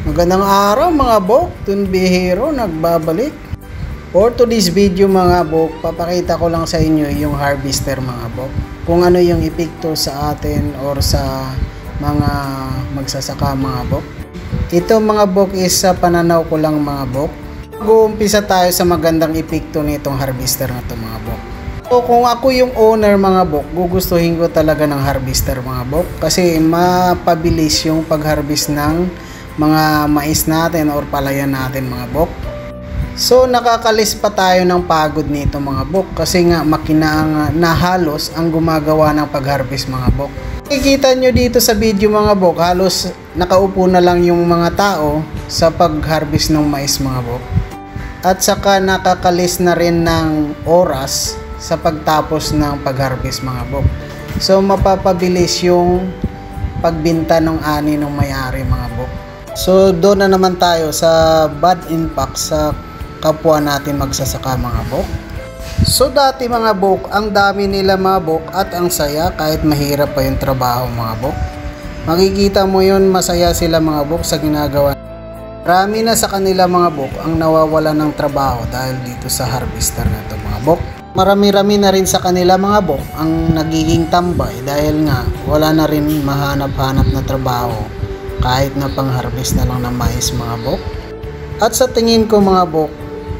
Magandang araw mga bok, Tunbihero nagbabalik. For today's video mga bok, papakita ko lang sa inyo yung harvester mga bok. Kung ano yung epekto sa atin or sa mga magsasaka mga bok. Ito mga bok is sa pananaw ko lang mga bok. Mag-uumpisa tayo sa magandang epekto nitong harvester na to mga bok. So kung ako yung owner mga bok, gugustuhin ko talaga ng harvester mga bok. Kasi mapabilis yung pag-harvest ng mga mais natin or palayan natin mga bok. So nakakalis pa tayo ng pagod nito mga bok kasi nga makina na halos ang gumagawa ng pag-harvest mga bok. Kikita nyo dito sa video mga bok, halos nakaupo na lang yung mga tao sa pag-harvest ng mais mga bok. At saka nakakalis na rin ng oras sa pagtapos ng pag-harvest mga bok. So mapapabilis yung pagbinta ng ani ng may-ari mga bok. So doon na naman tayo sa bad impact sa kapwa natin magsasaka mga bok. So dati mga bok, ang dami nila mga bok at ang saya kahit mahirap pa yung trabaho mga bok. Makikita mo yun, masaya sila mga bok sa ginagawa. Marami na sa kanila mga bok ang nawawala ng trabaho dahil dito sa harvester na to mga bok. Marami-rami na rin sa kanila mga bok ang nagiging tambay dahil nga wala na rin mahanap-hanap na trabaho kahit na pang-harvest na lang ng mais mga bok. At sa tingin ko mga bok,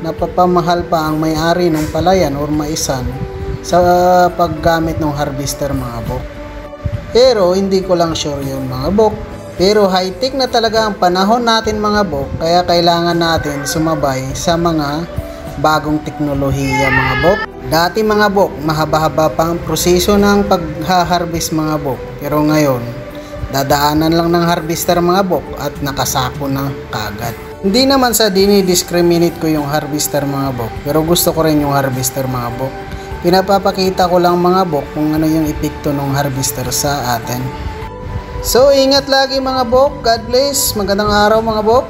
napapamahal pa ang may-ari ng palayan or maisan sa paggamit ng harvester mga bok. Pero hindi ko lang sure yun mga bok. Pero high-tech na talaga ang panahon natin mga bok, kaya kailangan natin sumabay sa mga bagong teknolohiya mga bok. Dati mga bok, mahaba-haba pa ang proseso ng pag-harvest mga bok. Pero ngayon, dadaanan lang ng harvester mga bok at nakasako na kagad. Hindi naman sa dinidiscriminate ko yung harvester mga bok, pero gusto ko rin yung harvester mga bok. Pinapapakita ko lang mga bok kung ano yung epekto ng harvester sa atin. So ingat lagi mga bok, God bless, magandang araw mga bok.